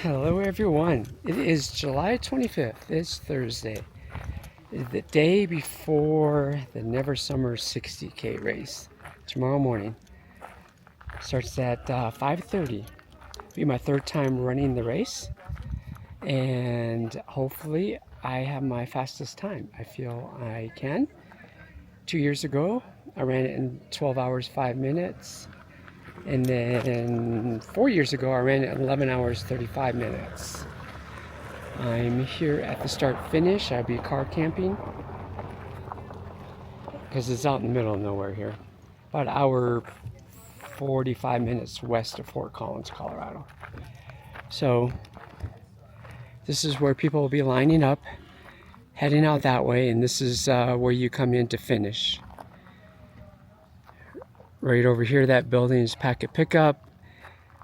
Hello everyone. It is July 25th. It's Thursday. It's the day before the Never Summer 60K race. Tomorrow morning. Starts at 5:30. Be my third time running the race. And hopefully I have my fastest time. I feel I can. 2 years ago, I ran it in 12 hours, 5 minutes. And then 4 years ago, I ran it in 11 hours, 35 minutes. I'm here at the start finish. I'll be car camping because it's out in the middle of nowhere here. About an hour, 45 minutes west of Fort Collins, Colorado. So this is where people will be lining up, heading out that way, and this is where you come in to finish. Right over here, that building is Packet Pickup.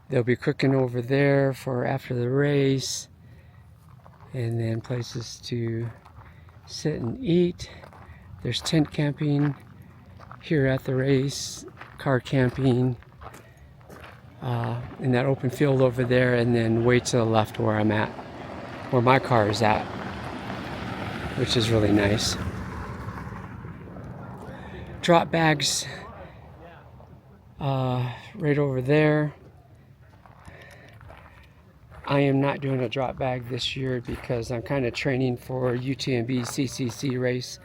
They'll be cooking over there for after the race. And then places to sit and eat. There's tent camping here at the race, car camping in that open field over there, and then way to the left where I'm at, where my car is at, which is really nice. Drop bags right over there. I am not doing a drop bag this year because I'm kind of training for UTMB CCC race,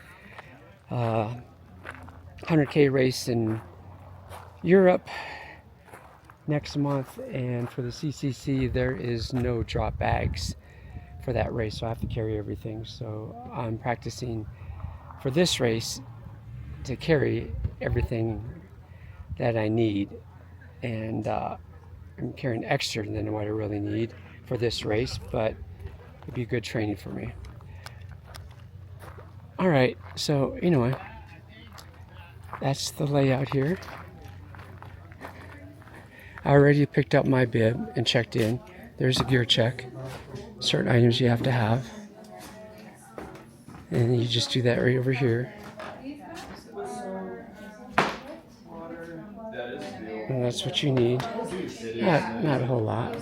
100K race in Europe next month, and for the CCC there is no drop bags for that race, so I have to carry everything. So I'm practicing for this race to carry everything that I need, and I'm carrying extra than what I really need for this race, but it'd be good training for me. All right, so anyway, that's the layout here. I already picked up my bib and checked in. There's a gear check, certain items you have to have, and you just do that right over here. And that's what you need. Not a whole lot.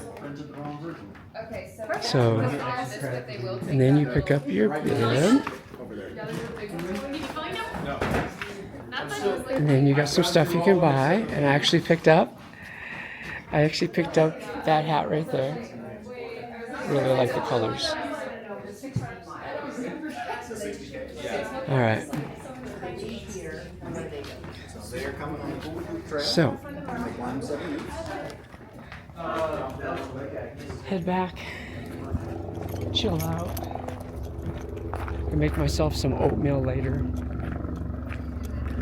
So, and then you pick up your bib. And then you got some stuff you can buy. And I actually picked up that hat right there. Really like the colors. All right. So, head back, chill out. I make myself some oatmeal later.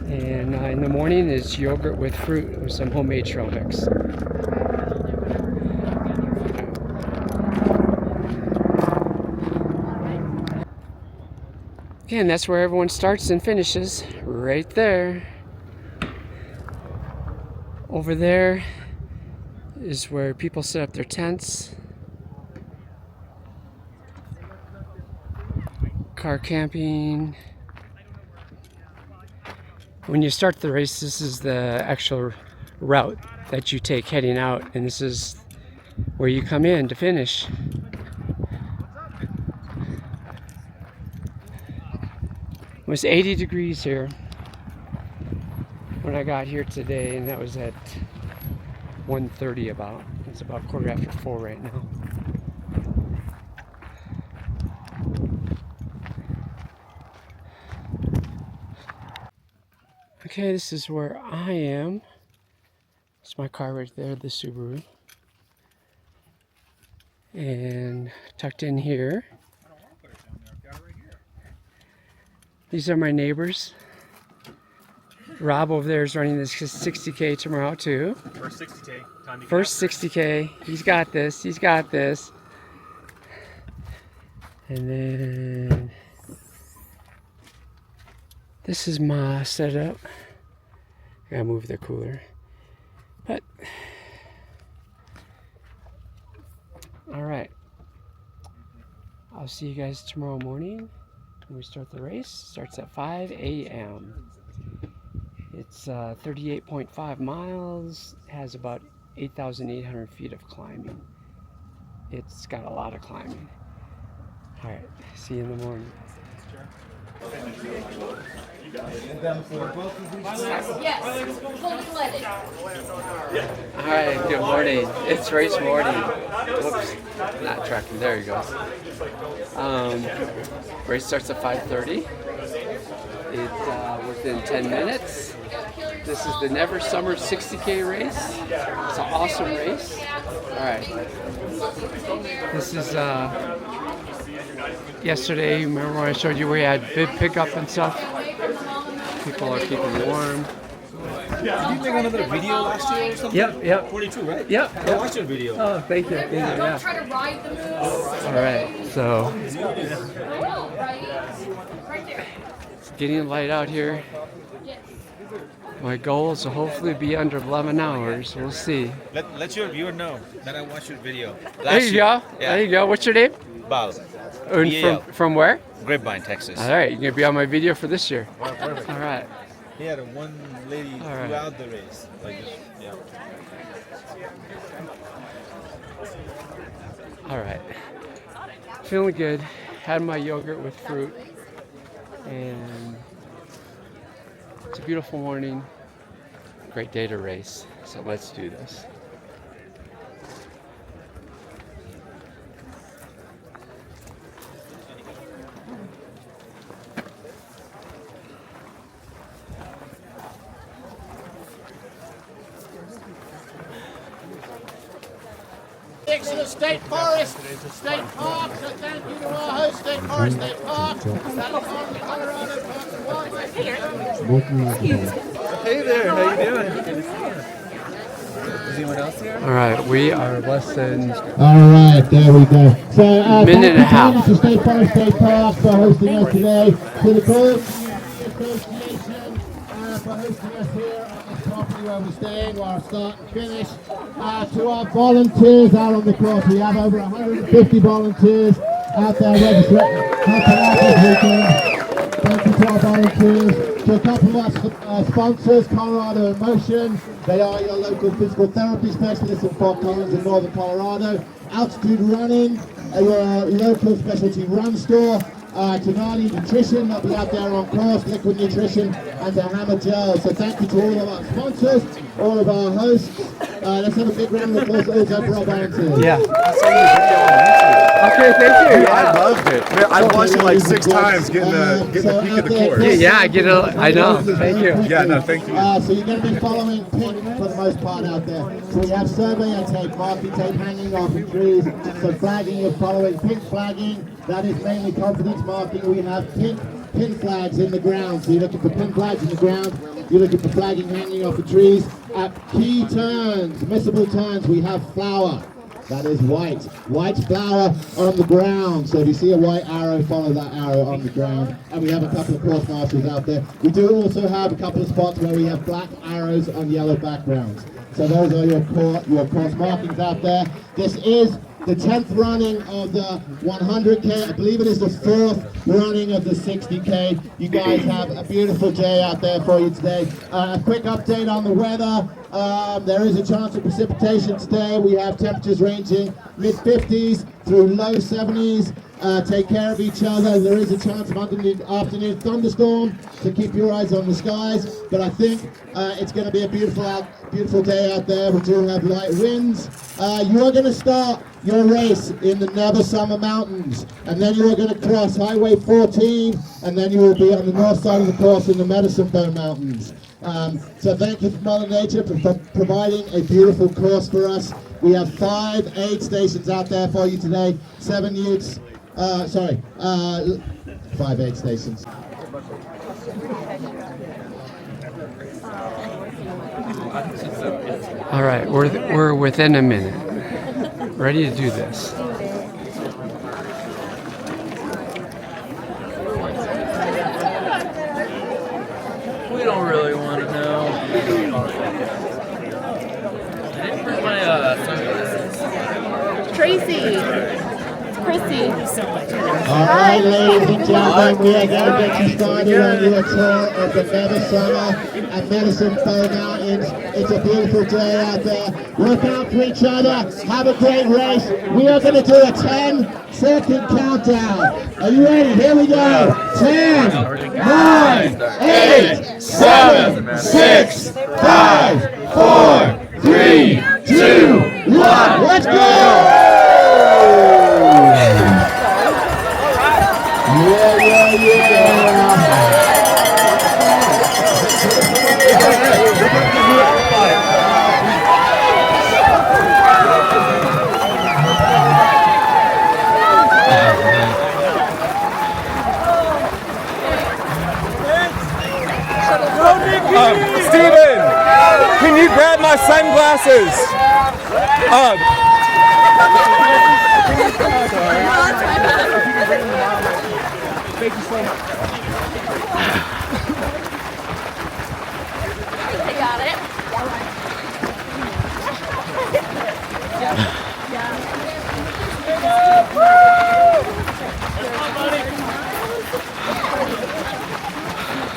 And in the morning is yogurt with fruit with some homemade trail mix. Again, that's where everyone starts and finishes, right there. Over there is where people set up their tents. Car camping. When you start the race, this is the actual route that you take heading out, and this is where you come in to finish. It was 80 degrees here when I got here today, and that was at 1:30 about. It's about 4:15 right now. Okay, this is where I am. It's my car right there, the Subaru. And tucked in here. These are my neighbors. Rob over there is running this 60K tomorrow too. First 60K. First 60K. He's got this. He's got this. And then this is my setup. I gotta move the cooler. But all right. I'll see you guys tomorrow morning when we start the race. Starts at 5 a.m. It's 38.5 miles, has about 8,800 feet of climbing. It's got a lot of climbing. All right, see you in the morning. Yes, fully leaded. All right, good morning. It's race morning. Whoops, not tracking. There he goes. Race starts at 5:30. It's within 10 minutes. This is the Never Summer 60K race. It's an awesome race. All right. This is yesterday. Remember when I showed you we had bib pickup and stuff? People are keeping warm. Did you make another video last year or something? Yep. 42, right? Yep. I watched your video. Oh, thank you. Yeah. Try to ride the moves. All right. So I know, right? Right there. it's getting light out here. Yes. My goal is to hopefully be under 11 hours. We'll see. Let your viewer know that I watched your video. There you go. There you go. What's your name? Bal. And BAL. from where? Grapevine, Texas. All right. You're going to be on my video for this year. Perfect. All right. He had one lady right. throughout the race. Like, yeah. All right. Feeling good. Had my yogurt with fruit. And it's a beautiful morning. Great day to race. So let's do this. To the State Forest, State Park, so thank you to our host, State Forest, State Park, California, Colorado, Parks and Wildlife. Hey there, how you doing? Good to see you. Is anyone else here? All right. We are less than All right, there we go. So, minute and a half. to State Forest, State Park for hosting us today. To the Court Association for hosting us here on this property where we're staying, where our start and finish. To our volunteers out on the course, we have over 150 volunteers out there registering. Helping out this weekend. Thank you to our volunteers. To a couple of our sponsors, Colorado in Motion. They are your local physical therapy specialists in Fort Collins in northern Colorado. Altitude Running, your local specialty run store. Tonali Nutrition, that'll be out there on course, Liquid Nutrition, and the Hammer Gel. So thank you to all of our sponsors, all of our hosts. Let's have a big round of applause also for our volunteers. Yeah. I saw your video on YouTube. Okay, thank you. I loved it. Man, I watched it like 6 times getting the peak of the course. Yeah, I get it. I know. Thank you. Yeah, no, thank you. So you're going to be following pink for the most part out there. So we have surveyor tape, marking tape hanging off the trees. So flagging, you're following pink flagging. That is mainly confidence marking. We have pink pin flags in the ground. So you're looking for pin flags in the ground. You're looking for flagging hanging off the trees. At key turns, missable turns, we have flower. That is white. White flower on the ground. So if you see a white arrow, follow that arrow on the ground. And we have a couple of course marshals out there. We do also have a couple of spots where we have black arrows on yellow backgrounds. So those are your course markings out there. This is the 10th running of the 100K. I believe it is the 4th running of the 60K. You guys have a beautiful day out there for you today. A quick update on the weather. There is a chance of precipitation today. We have temperatures ranging mid-50s through low 70s. Take care of each other. There is a chance of afternoon thunderstorm, so keep your eyes on the skies. But I think it's going to be a beautiful day out there. We do have light winds. You are going to start your race in the Never Summer Mountains, and then you are going to cross Highway 14, and then you will be on the north side of the course in the Medicine Bow Mountains. So thank you for Mother Nature for providing a beautiful course for us. We have 5 aid stations out there for you today. 7 youths. 5 aid stations. All right, we're within a minute. Ready to do this. We don't really want to know. I didn't bring my sunglasses. Tracy, Chrissy. All right, ladies and gentlemen, we are going to get you started on your tour of the Never Summer and Medicine Bow Mountains. It's a beautiful day out there. Look out for each other. Have a great race. We are going to do a 10-second countdown. Are you ready? Here we go. 10, 9, 8, 7, 6, 5, 4, 3, 2, 1. Let's go! Yeah. Steven, can you grab my sunglasses? Thank you so much. I got it.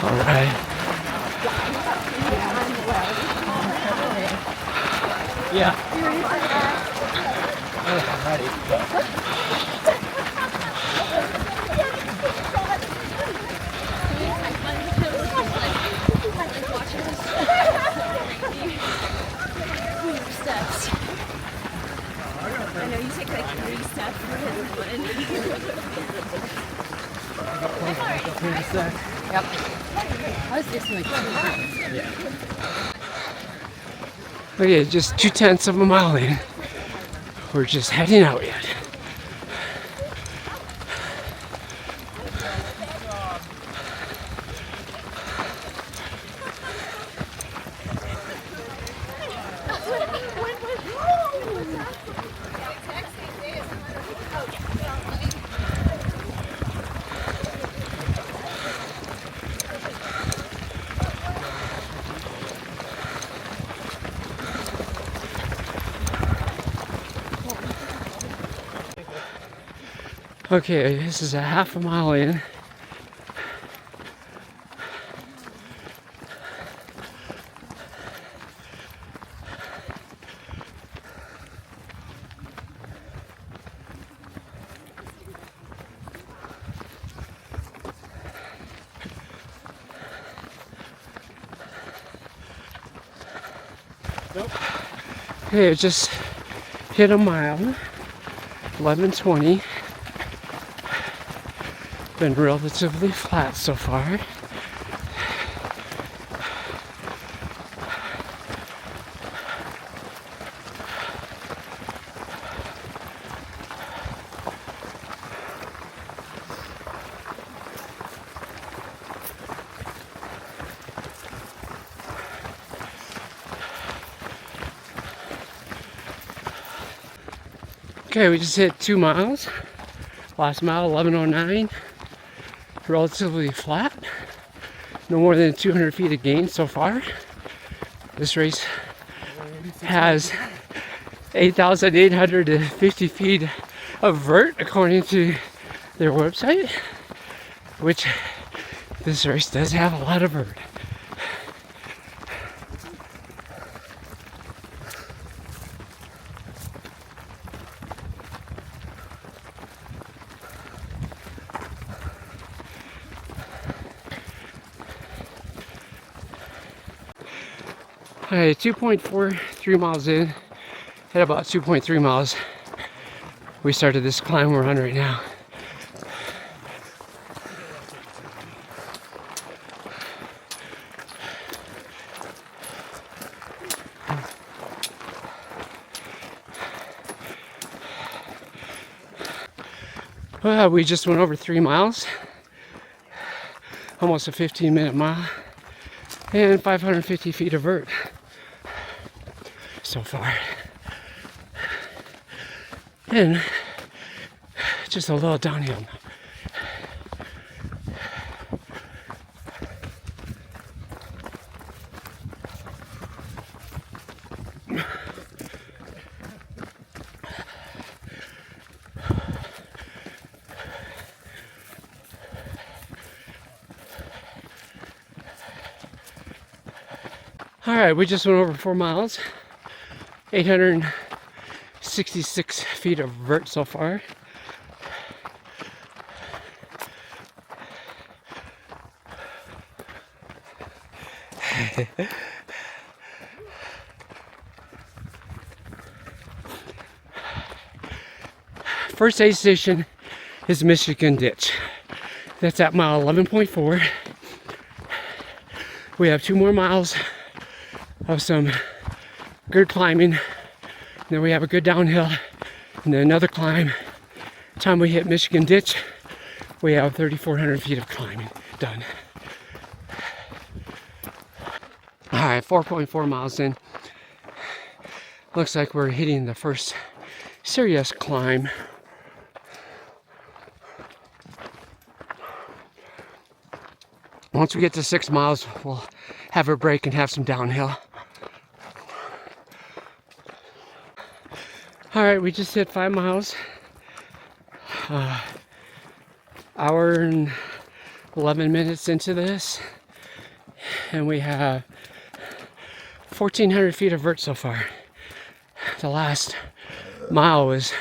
All right. I know you take like 3 steps Okay, just 0.2 of a mile in. We're just heading out yet. Okay, this is a 1/2 mile in. Okay, just hit a mile, 11:20. Been relatively flat so far. Okay, we just hit 2 miles. Last mile, 11:09. Relatively flat. No more than 200 feet of gain so far. This race has 8,850 feet of vert according to their website, which this race does have a lot of vert. Alright, 2.43 miles in, at about 2.3 miles, we started this climb we're on right now. Well, we just went over 3 miles, almost a 15-minute mile, and 550 feet of vert so far. And just a little downhill. All right, we just went over 4 miles, 866 feet of vert so far. First aid station is Michigan Ditch. That's at mile 11.4. We have 2 more miles of some good climbing. Then we have a good downhill and then another climb. Time we hit Michigan Ditch, we have 3,400 feet of climbing done. All right, 4.4 miles in. Looks like we're hitting the first serious climb. Once we get to 6 miles, we'll have a break and have some downhill. All right, we just hit 5 miles. Hour and 11 minutes into this, and we have 1,400 feet of vert so far. The last mile was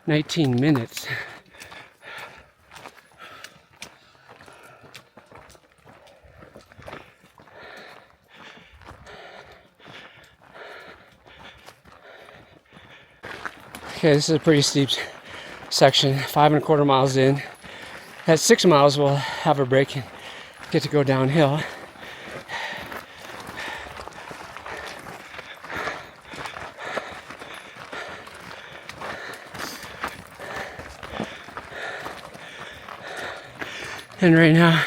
19 minutes. Okay, this is a pretty steep section, 5.25 miles in. At 6 miles, we'll have a break and get to go downhill. And right now,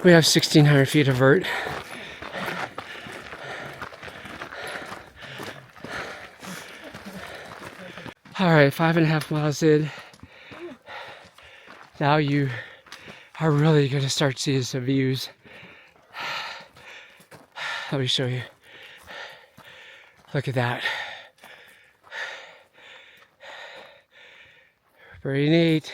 we have 1,600 feet of vert. All right, 5.5 miles in. Now you are really going to start seeing some views. Let me show you. Look at that. Very neat.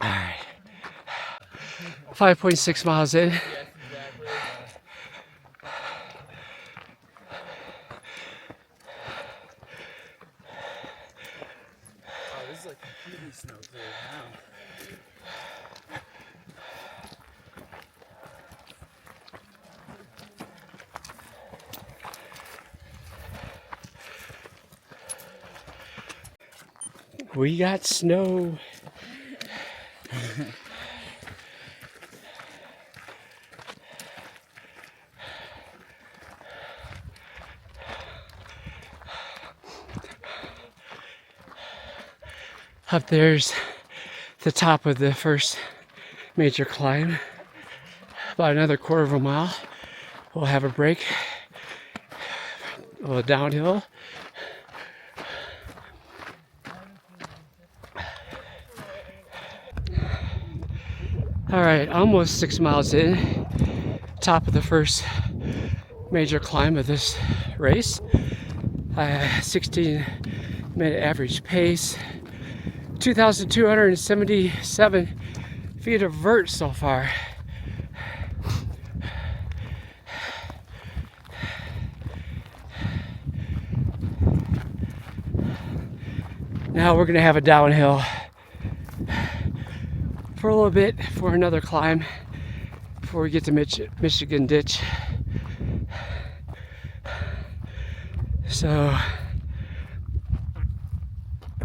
All right. 5.6 miles in. This is like completely snow clear now. We got snow. Up there's the top of the first major climb. About another 1/4 mile. We'll have a break. A little downhill. All right, almost 6 miles in. Top of the first major climb of this race. 16-minute average pace. 2,277 feet of vert so far. Now we're gonna have a downhill for a little bit for another climb before we get to Michigan Ditch. So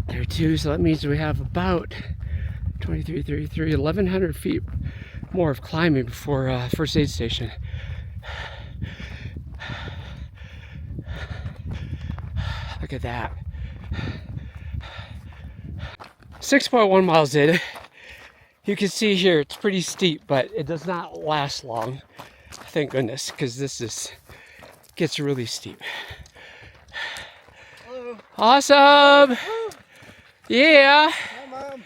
there are 2, so that means we have about 23, 33, 1,100 feet more of climbing before first aid station. Look at that. 6.1 miles in. You can see here it's pretty steep, but it does not last long. Thank goodness, because this gets really steep. Hello. Awesome! Yeah! Hi, Mom.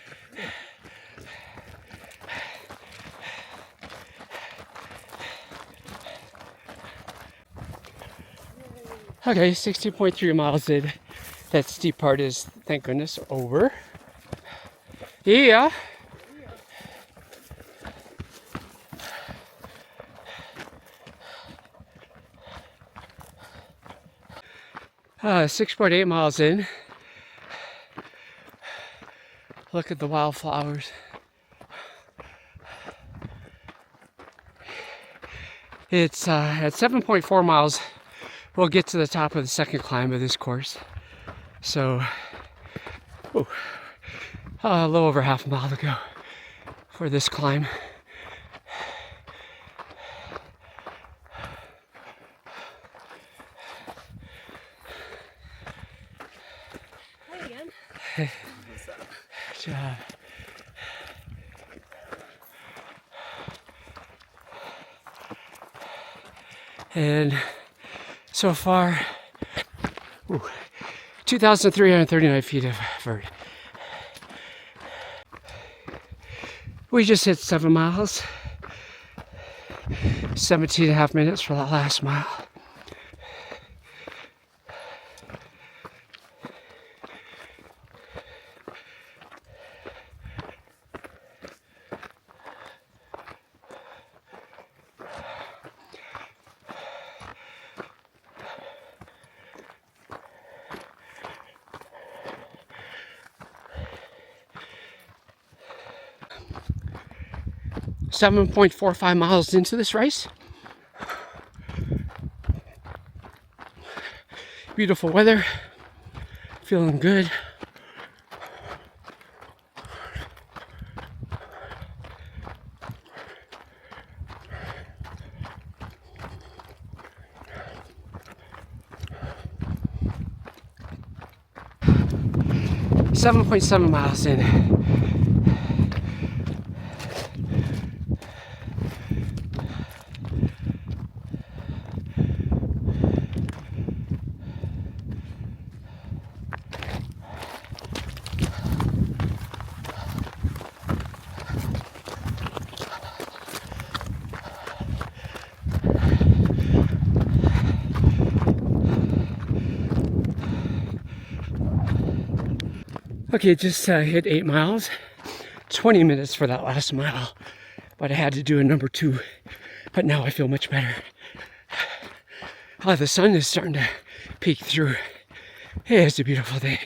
Okay, 16.3 miles in. That steep part is, thank goodness, over. Yeah. 6.8 miles in. Look at the wildflowers. It's at 7.4 miles. We'll get to the top of the second climb of this course. So, a little over half a mile to go for this climb. Hi again. Good job. And so far, 2,339 feet of vert. We just hit 7 miles. 17 and a half minutes for that last mile. .45 miles into this race. Beautiful weather. Feeling good. .7 miles in. Okay, just hit 8 miles, 20 minutes for that last mile, but I had to do a number 2, but now I feel much better. The sun is starting to peek through. It's a beautiful day.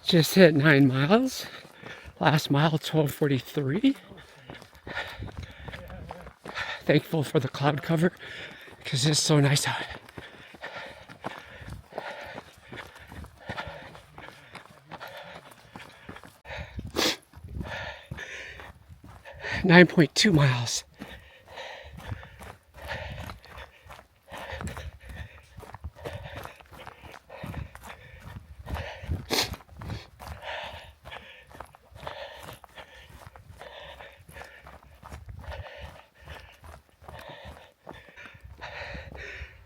Just hit 9 miles, last mile 12:43. Thankful for the cloud cover because it's so nice out. .2 miles.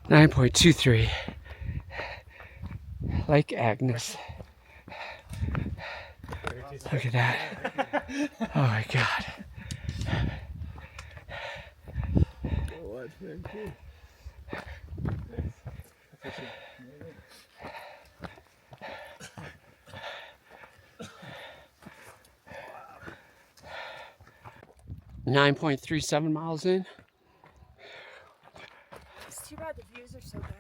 .23. Like Agnes. Look at that. Oh my God. What? Thank you. 9.37 miles in. It's too bad the views are so bad.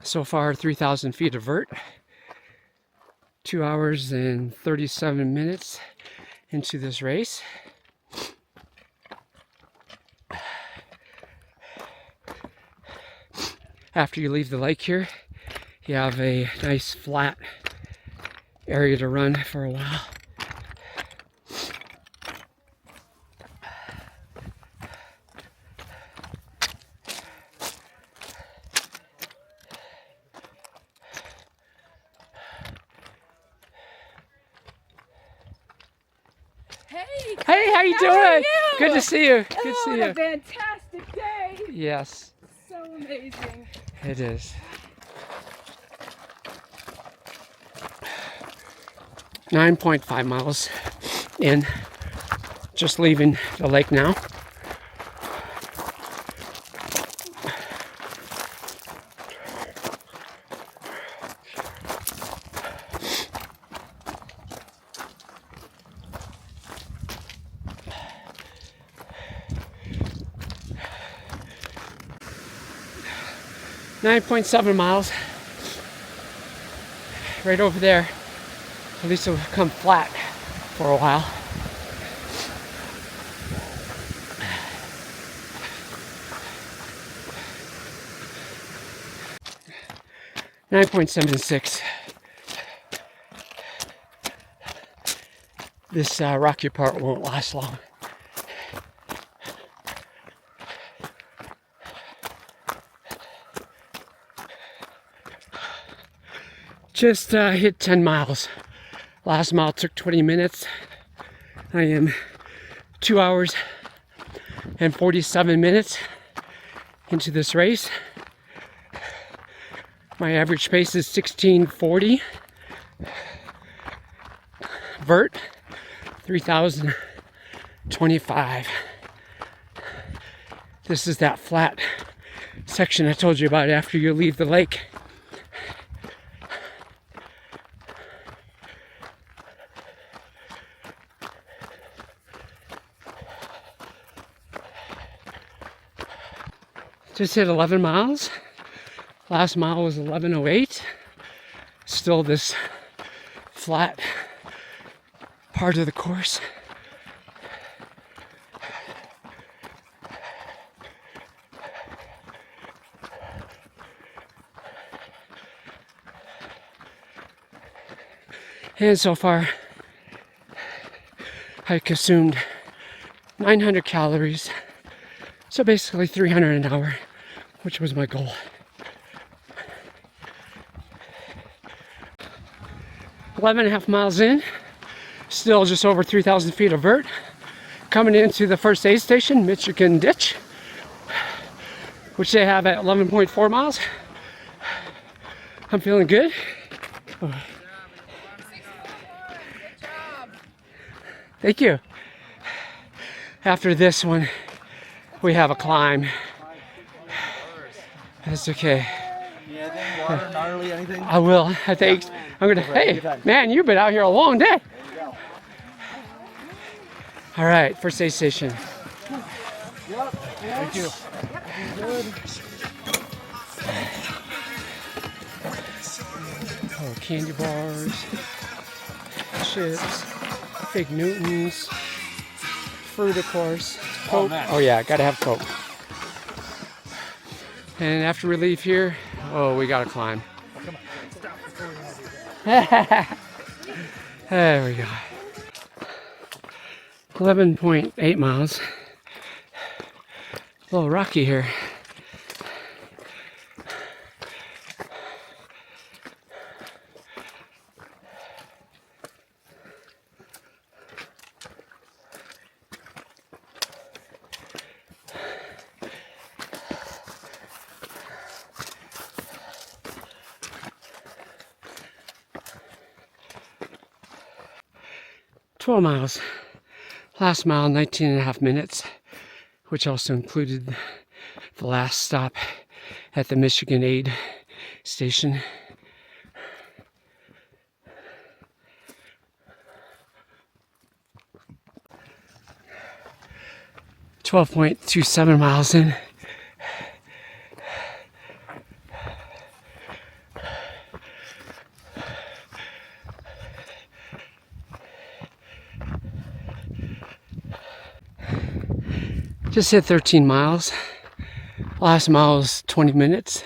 So far, 3,000 feet of vert. 2 hours and 37 minutes into this race. After you leave the lake here, you have a nice flat area to run for a while. Hey. Hey, how you How doing? are you? Good to see you. Good to Oh, see what a you. fantastic day. Yes, So amazing. it is. 9.5 miles in. Just leaving the lake now. .7 miles. Right over there. At least it'll come flat for a while. .76. This rocky part won't last long. Just hit 10 miles. Last mile took 20 minutes. I am 2 hours and 47 minutes into this race. My average pace is 16:40. Vert, 3,025. This is that flat section I told you about after you leave the lake. Just hit 11 miles. Last mile was 11:08. Still this flat part of the course. And so far, I consumed 900 calories. So basically 300 an hour, which was my goal. 11.5 miles in, still just over 3,000 feet of vert. Coming into the first aid station, Michigan Ditch, which they have at 11.4 miles. I'm feeling good. Thank you. After this one, we have a climb. That's okay. Anything? Water, gnarly, anything? I will. I think I'm gonna. Hey, man, you've been out here a long day. All right, first aid station. Thank you. Oh, candy bars, chips, Fig Newtons, fruit, of course. Coke. man. Oh yeah, gotta have Coke. And after we leave here, oh, we gotta climb. There we go. 11.8 miles. A little rocky here. .12 miles. Last mile, 19.5 minutes, which also included the last stop at the Michigan Aid Station. .27 miles in. Just hit 13 miles. Last mile was 20 minutes.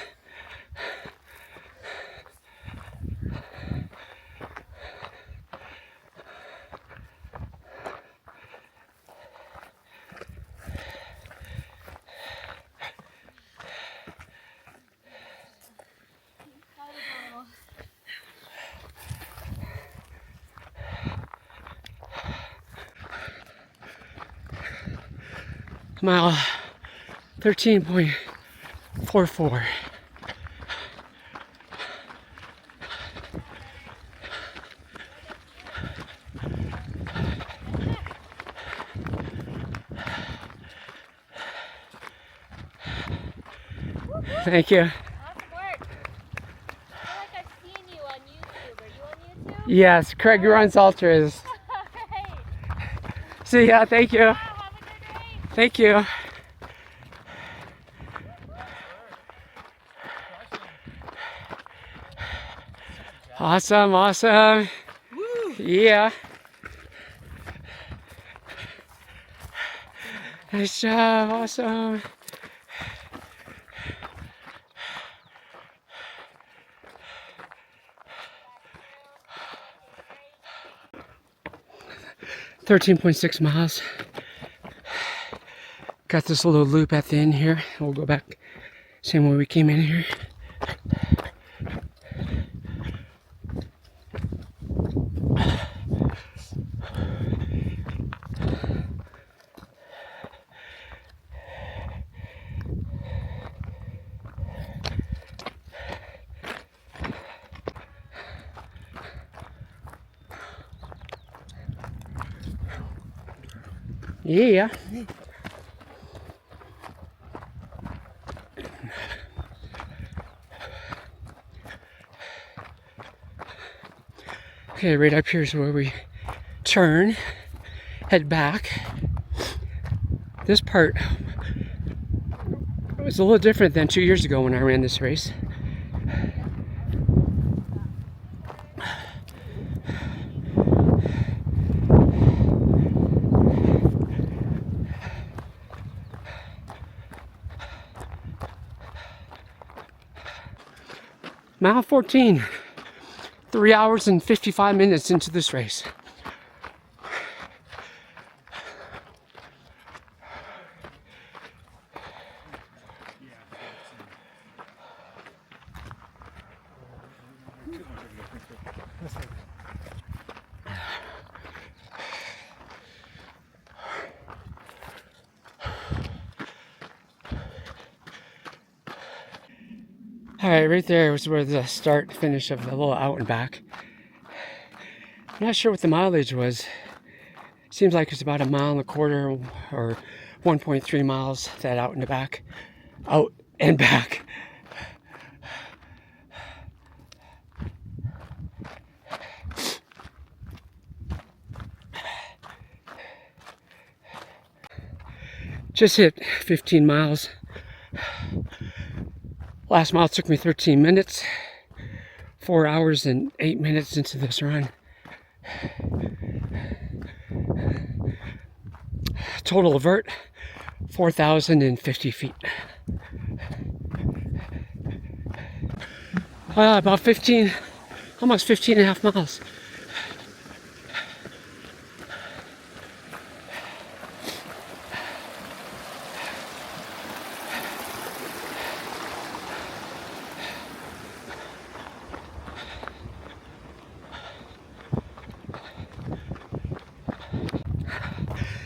Mile 13.44. Thank you. Awesome work. I feel like I've seen you on YouTube. Are you on YouTube? Yes, Craig runs ultras. Alright. See ya. Thank you. Wow, have a good day. Thank you. Awesome, awesome. Yeah. Nice job, awesome. $13.6 miles. Got this little loop at the end here. We'll go back same way we came in here. Yeah. Okay, right up here is where we turn, head back. This part was a little different than 2 years ago when I ran this race. Mile 14, 3 hours and 55 minutes into this race. All right, right there was where the start finish of the little out and back. I'm not sure what the mileage was. Seems like it's about 1.25 miles or 1.3 miles, that out and the back. Out and back. Just hit 15 miles. Last mile took me 13 minutes. 4 hours and 8 minutes into this run. Total vert, 4,050 feet. About 15, almost 15 and a half miles.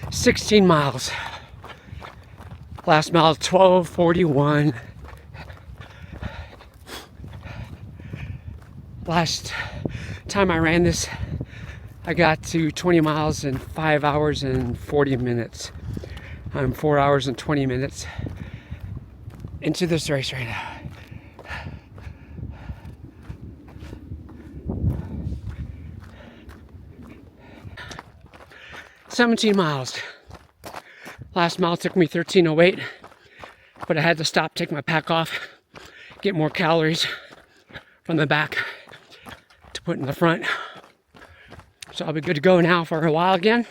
$16 miles. Last mile 12:41. Last time I ran this, I got to 20 miles in 5 hours and 40 minutes. I'm 4 hours and 20 minutes into this race right now. $17 miles. Last mile took me 13:08, but I had to stop, take my pack off, get more calories from the back to put in the front. So I'll be good to go now for a while again.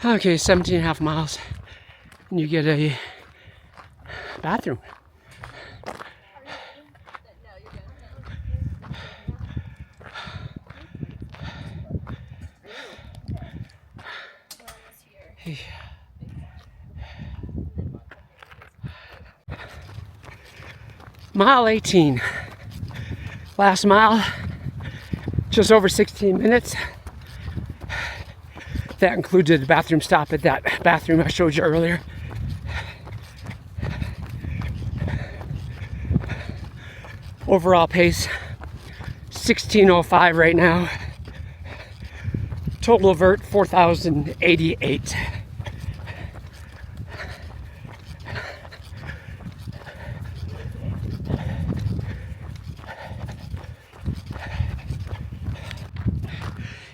Okay, 17 and a half miles, and you get a bathroom. Mile 18. Last mile, just over 16 minutes. That included a bathroom stop at that bathroom I showed you earlier. Overall pace 16:05 right now. Total vert 4,088.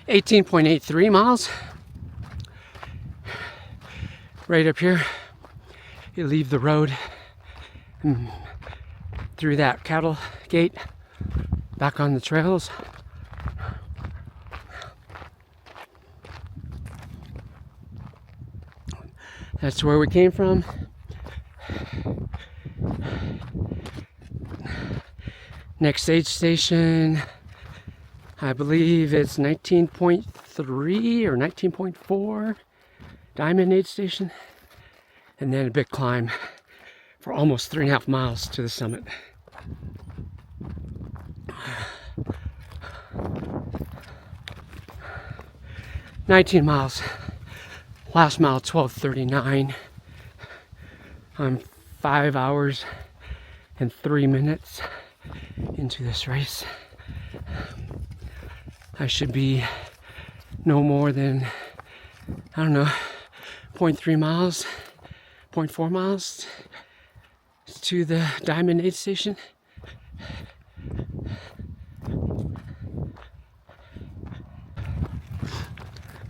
.83 miles. Right up here, you leave the road through that cattle gate, back on the trails. That's where we came from. Next aid station, I believe it's 19.3 or 19.4 Diamond Aid Station, and then a big climb for almost 3.5 miles to the summit. $19 miles. Last mile 12:39. I'm 5 hours and 3 minutes into this race. I should be no more than, I don't know, 0.3 miles, 0.4 miles to the Diamond Aid Station.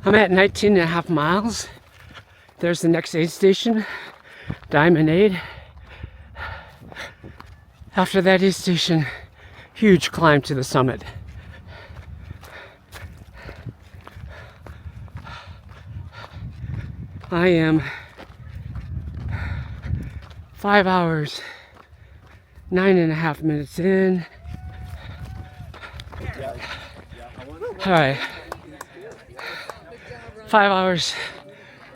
I'm at 19.5 miles. There's the next aid station, Diamond Aid. After that aid station, huge climb to the summit. I am 5 hours, 9.5 minutes in. All right. 5 hours,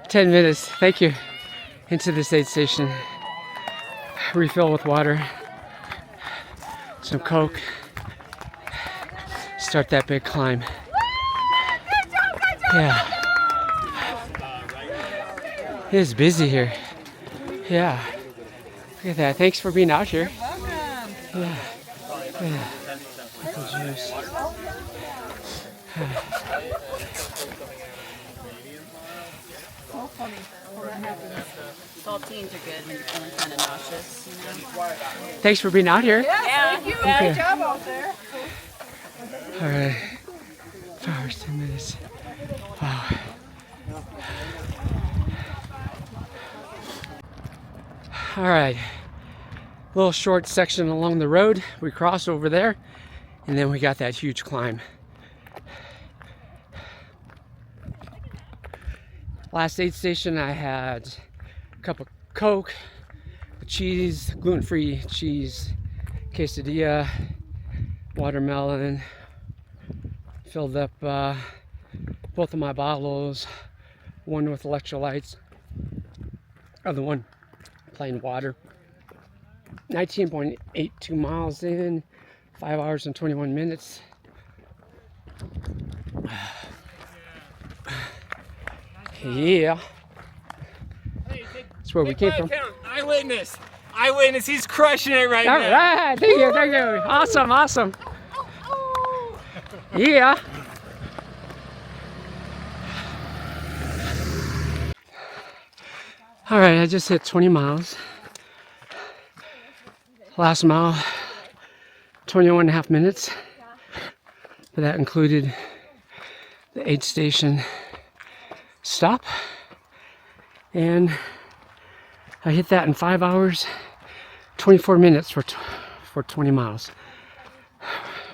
10 minutes. Thank you. Into this aid station. Refill with water. Some Coke. Start that big climb. Yeah. It is busy here. Yeah. Look at that. Thanks for being out here. Yeah. Yeah. Apple juice. Saltines are good when you're feeling kind of nauseous, you know? Thanks for being out here. Yeah, thank you. Great job out there. All right. 5 hours, 10 minutes. Wow. All right. Little short section along the road. We crossed over there, and then we got that huge climb. Last aid station, I had a cup of Coke, cheese, gluten-free cheese, quesadilla, watermelon. Filled up both of my bottles, one with electrolytes, other one plain water. 19.82 miles in, 5 hours and 21 minutes. Yeah. That's where we came from. Eyewitness. Eyewitness. He's crushing it right All now. right. Thank you. Thank you. Awesome. Awesome. Yeah. All right. I just hit 20 miles. Last mile, 21.5 minutes. But that included the aid station stop. And I hit that in 5 hours, 24 minutes for 20 miles.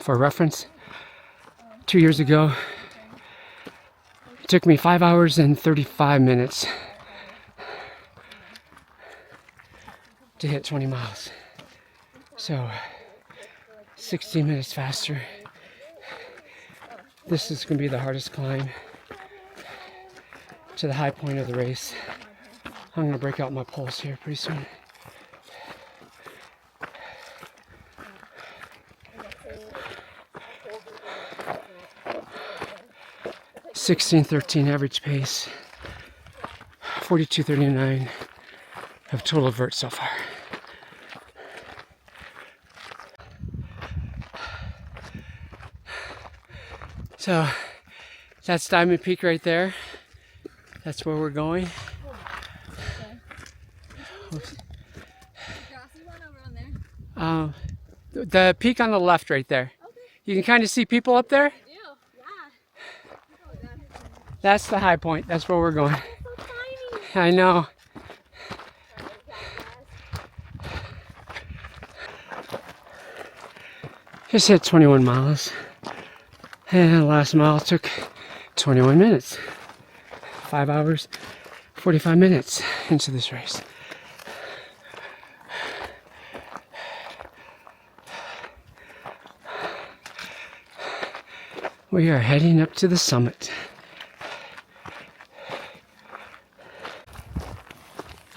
For reference, 2 years ago, it took me 5 hours and 35 minutes to hit 20 miles. So, 16 minutes faster. This is going to be the hardest climb to the high point of the race. I'm going to break out my pulse here pretty soon. 16:13 average pace, 42:39 of total vert so far. So that's Diamond Peak right there. That's where we're going. Oops. The peak on the left right there. You can kind of see people up there. That's the high point. That's where we're going. I know. Just hit 21 miles. And the last mile took 21 minutes. 5 hours, 45 minutes into this race. We are heading up to the summit.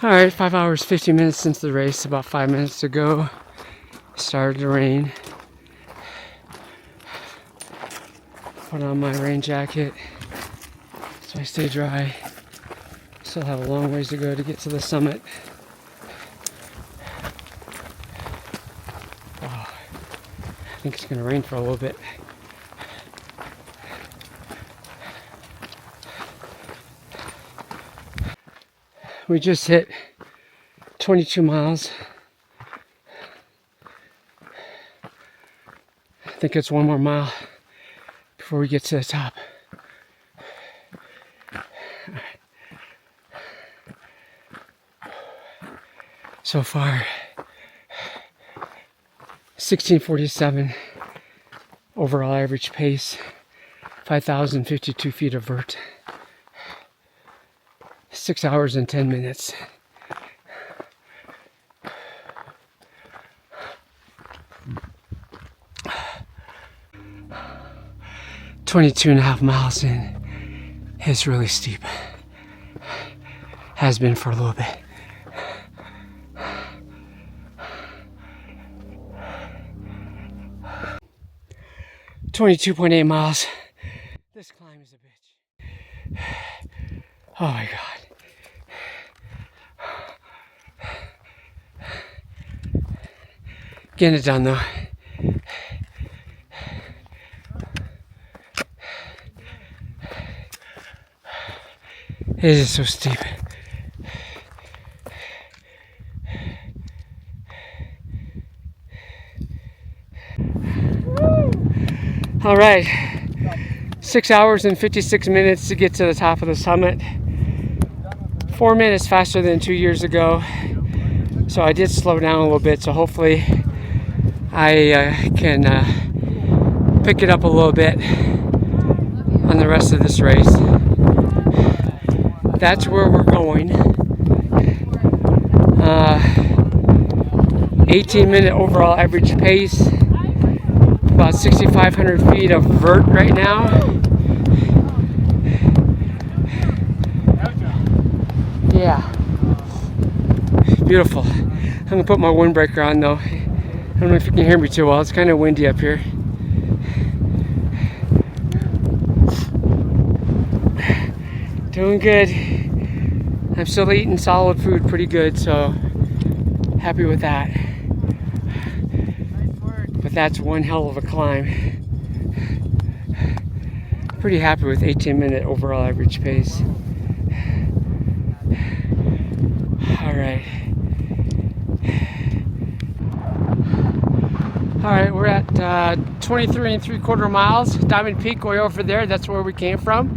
All right, 5 hours, 50 minutes into the race, about 5 minutes to go. Started to rain. Put on my rain jacket so I stay dry. Still have a long ways to go to get to the summit. Oh, I think it's gonna rain for a little bit. We just hit 22 miles. I think it's one more mile before we get to the top. So far, 16:47 overall average pace, 5,052 feet of vert, 6 hours and 10 minutes. "22 and a half miles in." It's really steep. Has been for a little bit. "22.8 miles. This climb is a bitch. Oh my God. Getting it done though. It is so steep. All right, 6 hours and 56 minutes to get to the top of the summit. 4 minutes faster than 2 years ago. So I did slow down a little bit, so hopefully I can pick it up a little bit on the rest of this race. That's where we're going. 18-minute overall average pace. About 6,500 feet of vert right now. Yeah. Beautiful. I'm gonna put my windbreaker on though. I don't know if you can hear me too well. It's kind of windy up here. Doing good. I'm still eating solid food pretty good, so happy with that. But that's one hell of a climb. Pretty happy with 18-minute overall average pace. All right. All right, we're at 23 3/4 miles. Diamond Peak way over there. That's where we came from.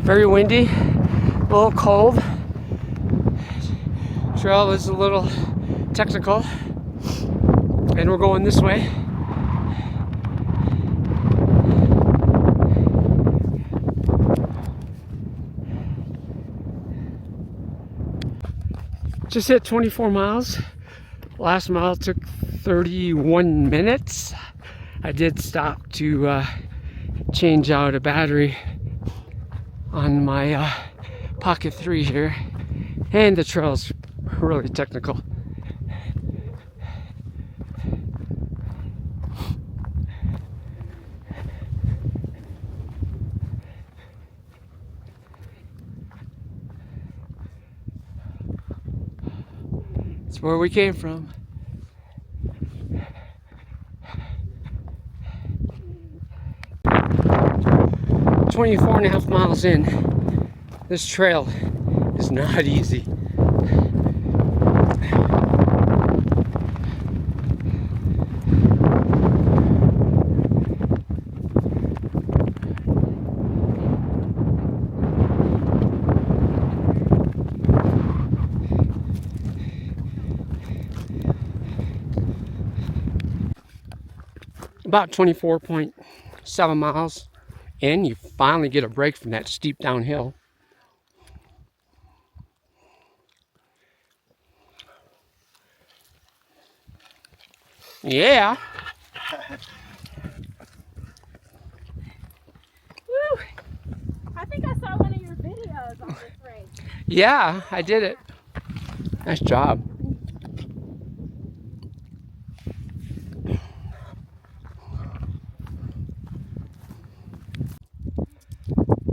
Very windy, a little cold. Trail is a little technical. And we're going this way. Just hit 24 miles. Last mile took 31 minutes. I did stop to change out a battery on my Pocket 3 here. And the trail's really technical. It's where we came from. .24.5 miles in. This trail is not easy. About 24.7 miles in, you finally get a break from that steep downhill. Yeah. Woo! I think I saw one of your videos on this race. Yeah, I did it. Nice job.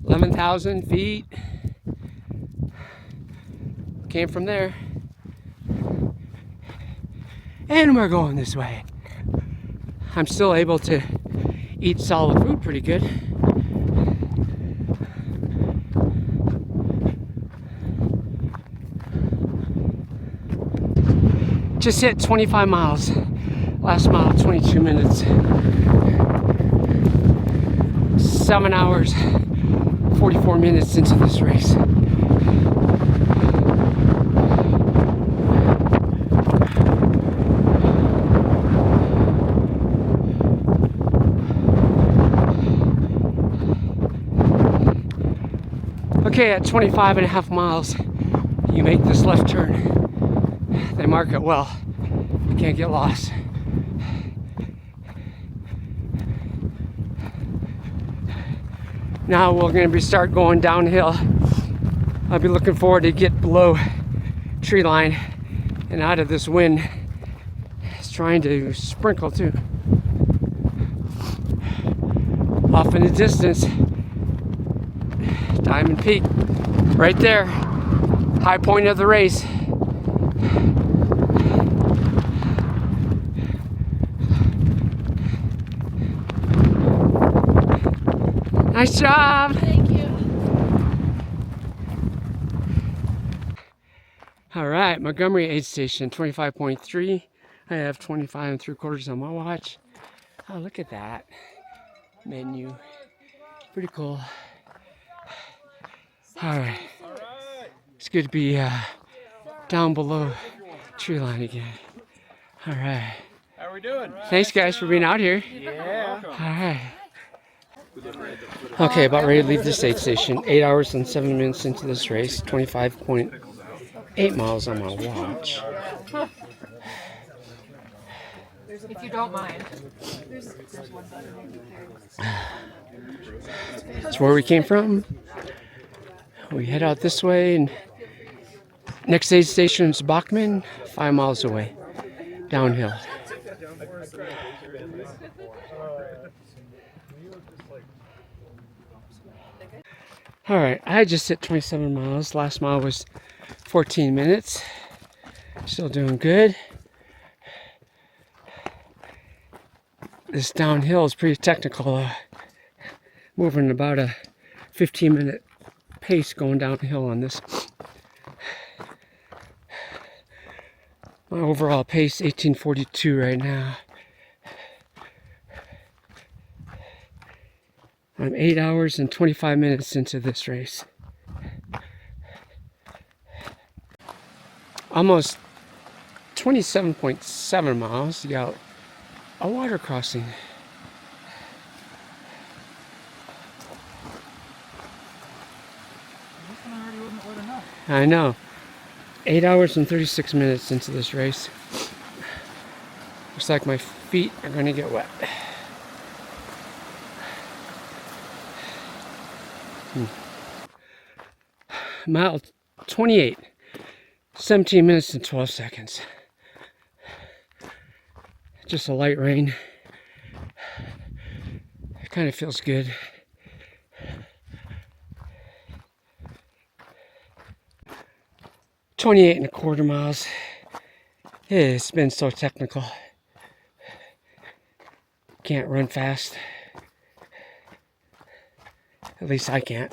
$11,000 feet. Came from there. And we're going this way. I'm still able to eat solid food pretty good. Just hit 25 miles. Last mile, 22 minutes. 7 hours, 44 minutes into this race. Okay, at 25.5 miles, you make this left turn. They mark it well. You can't get lost. Now we're going to start going downhill. I'll be looking forward to get below tree line and out of this wind. It's trying to sprinkle too. Off in the distance, Diamond Peak, right there, high point of the race. Nice job. Thank you. All right, Montgomery aid station, 25.3. I have 25 3/4 on my watch. Oh, look at that menu. Pretty cool. All right. It's good to be down below tree line again. All right. How are we doing? Thanks, guys, for being out here. Yeah. All right. Okay, about ready to leave this aid station. 8 hours and 7 minutes into this race. 25.8 miles on my watch. If you don't mind. That's where we came from. We head out this way, and next aid station is Bachman, 5 miles away, downhill. All right, I just hit 27 miles. Last mile was 14 minutes. Still doing good. This downhill is pretty technical. Moving about a 15-minute pace going downhill on this. My overall pace 18:42 right now. I'm 8 hours and 25 minutes into this race. Almost 27.7 miles. You got a water crossing. I know. 8 hours and 36 minutes into this race. Looks like my feet are going to get wet. Mile 28. 17 minutes and 12 seconds. Just a light rain. It kind of feels good. .28 1/4 miles. It's been so technical. Can't run fast. At least I can't.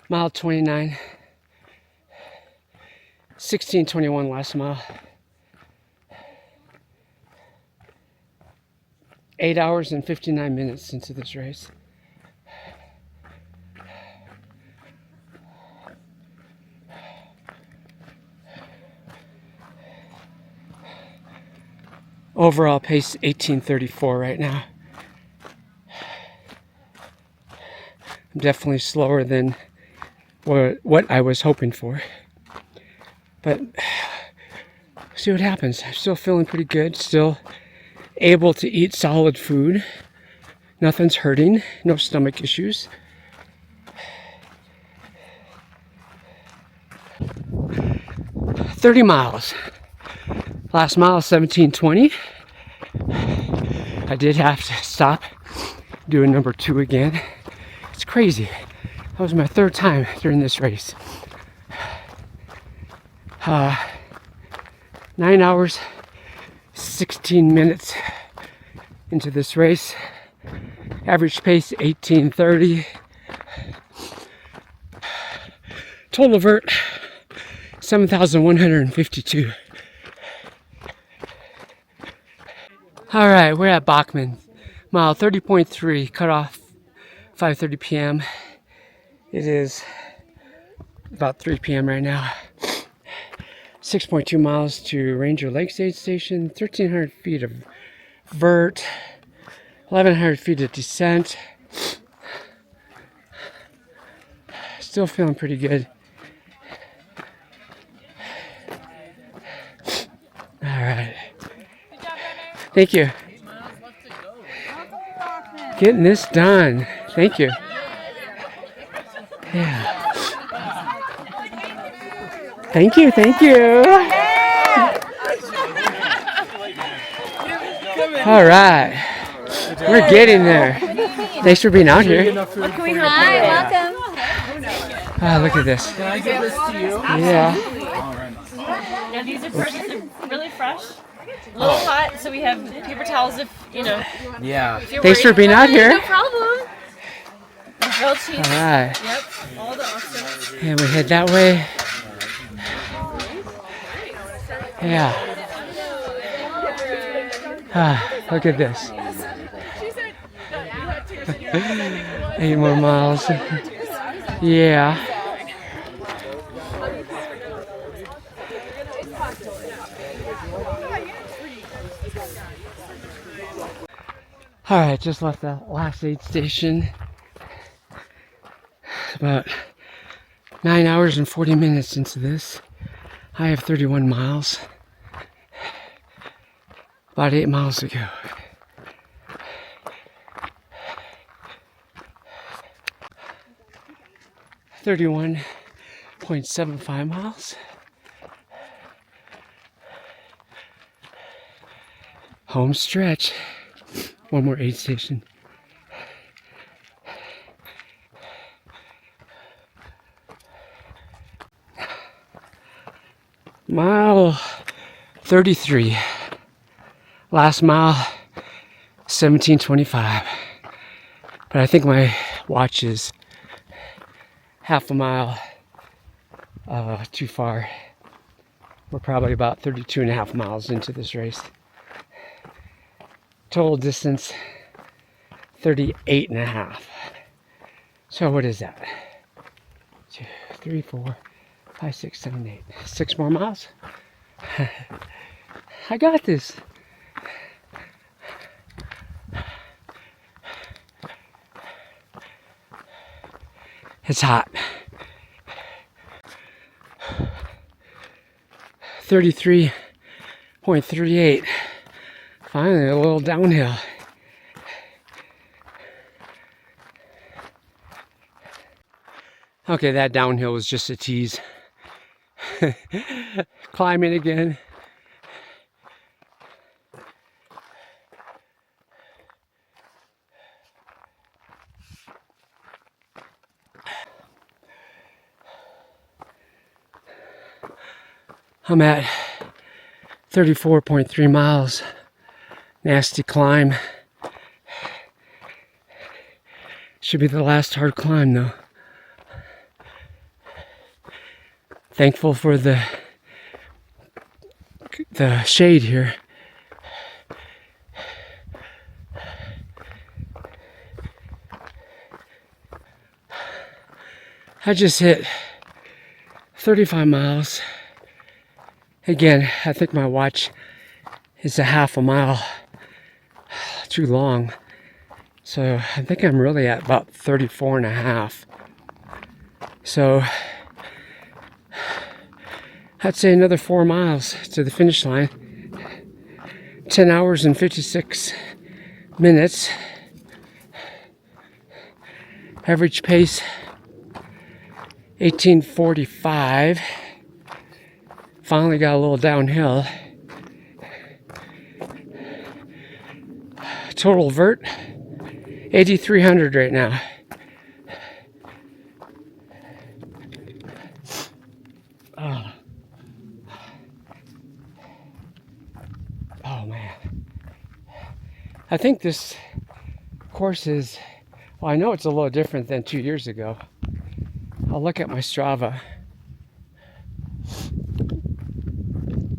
Mile 29. 16:21 last mile. 8 hours and 59 minutes into this race. Overall pace 18:34 right now. I'm definitely slower than what I was hoping for. But see what happens. I'm still feeling pretty good. Still able to eat solid food. Nothing's hurting. No stomach issues. "30 miles. Last mile 17:20. I did have to stop doing number 2 again. It's crazy. That was my 3rd time during this race. 9 hours, 16 minutes into this race. Average pace 18:30. Total vert 7,152. All right, we're at Bachman, mile 30.3, cut off 5:30 p.m. It is about 3 p.m. right now. 6.2 miles to Ranger Lakes aid station, 1,300 feet of vert, 1,100 feet of descent. Still feeling pretty good. All right. Thank you. Getting this done. Thank you. Yeah. Thank you, thank you. All right. We're getting there. Thanks for being out here. Hi, welcome. Ah, look at this. Can I give this to you? Yeah. Yeah, these are really fresh. A little hot, so we have paper towels if, Yeah. if you're Thanks for worried. being out here. No problem. Grilled cheese. All right. Yep, all the options. And we head that way. Yeah. Ah, look at this. 8 more miles. Yeah. All right, just left the last aid station. It's about 9 hours and 40 minutes into this. I have 31 miles. About 8 miles to go. .75 miles. Home stretch. One more aid station. Mile 33. Last mile 17:25. But I think my watch is half a mile too far. We're probably about 32.5 miles into this race. Total distance 38.5. So what is that? 2, 3, 4, 5, 6, 7, 8. 6 more miles. I got this. It's hot. 33.38. Finally, a little downhill. Okay, that downhill was just a tease. Climbing again. I'm at 34.3 miles. Nasty climb. Should be the last hard climb though. Thankful for the shade here. I just hit 35 miles. Again, I think my watch is a half a mile too long. So I think I'm really at about 34 and a half. So I'd say another 4 miles to the finish line. 10 hours and 56 minutes. Average pace 18:45. Finally got a little downhill. Total vert 8,300 right now. Oh man. I think this course is, well, I know it's a little different than 2 years ago. I'll look at my Strava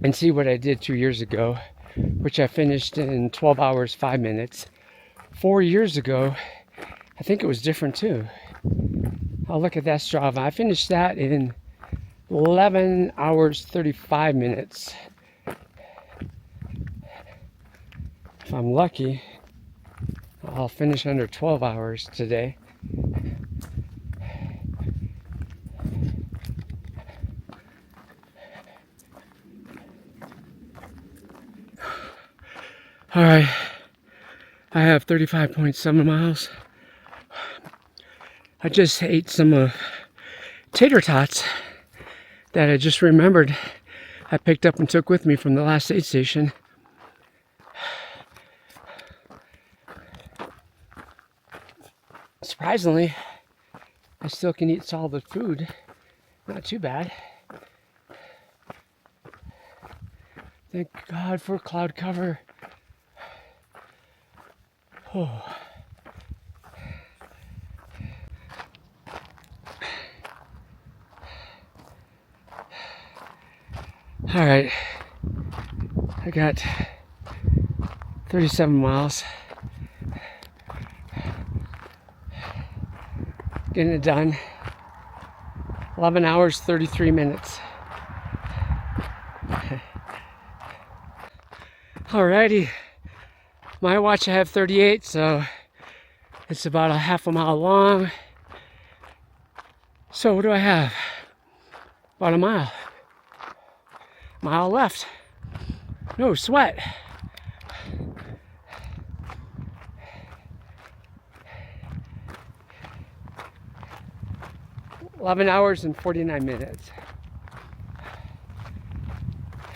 and see what I did 2 years ago, which I finished in 12 hours, 5 minutes. 4 years ago, I think it was different too. I'll look at that Strava. I finished that in 11 hours, 35 minutes. If I'm lucky, I'll finish under 12 hours today. All right, I have 35.7 miles. I just ate some tater tots that I just remembered I picked up and took with me from the last aid station. Surprisingly, I still can eat solid food. Not too bad. Thank God for cloud cover. Oh. All right, I got 37 miles. Getting it done. 11 hours, 33 minutes. Alrighty. My watch I have 38, so it's about a half a mile long. So what do I have? About a mile. Mile left. No sweat. $11 hours and 49 minutes.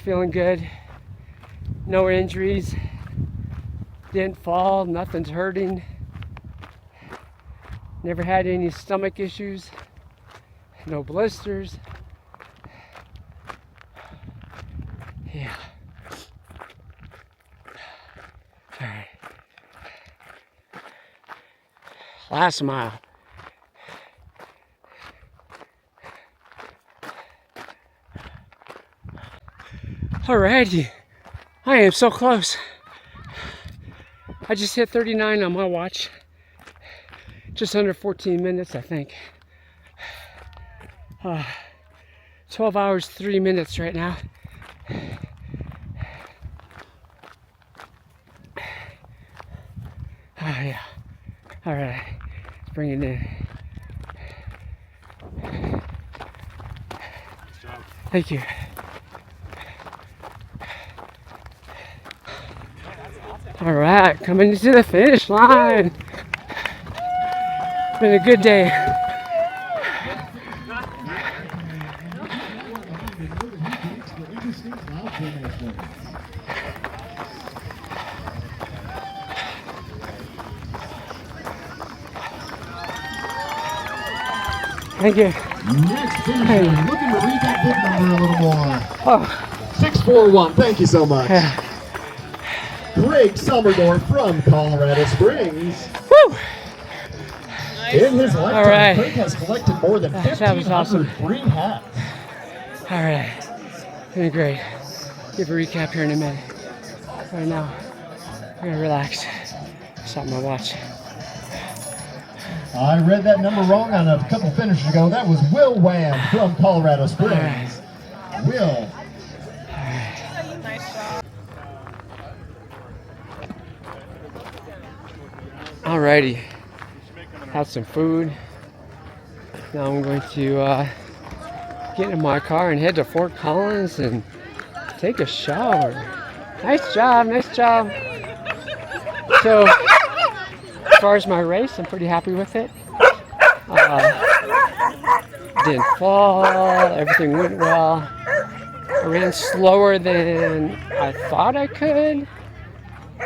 Feeling good. No injuries. Didn't fall. Nothing's hurting. Never had any stomach issues. No blisters. Yeah. All right. Last mile. Alrighty, I am so close. I just hit 39 on my watch. Just under 14 minutes, I think. 12 hours, 3 minutes right now. Oh yeah. All right, let's bring it in. Thank you. All right, coming to the finish line. Been a good day. Thank you. Next finisher, looking to read that big number a little more. Oh, 641, thank you so much. yeah. Greg Summerdorf from Colorado Springs. Woo! In his lifetime, All right. Craig has collected more than That was 1,500 awesome. green hats. All right. Doing great. Give a recap here in a minute. Right now, I'm gonna relax. Stop my watch. I read that number wrong on a couple finishes ago. That was Will Wham from Colorado Springs. Will. Alrighty. Had some food. Now I'm going to get in my car and head to Fort Collins and take a shower. Nice job, nice job. So, as far as my race, I'm pretty happy with it. Didn't fall, everything went well. I ran slower than I thought I could,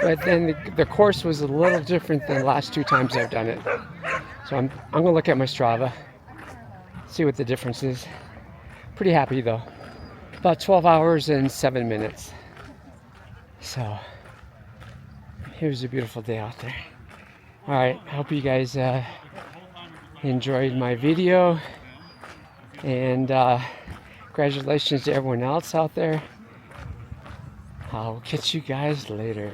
but then the course was a little different than the last 2 times I've done it. So I'm gonna look at my Strava, see what the difference is. Pretty happy though. About 12 hours and 7 minutes. So here's a beautiful day out there. All right, I hope you guys enjoyed my video, and congratulations to everyone else out there. I'll catch you guys later.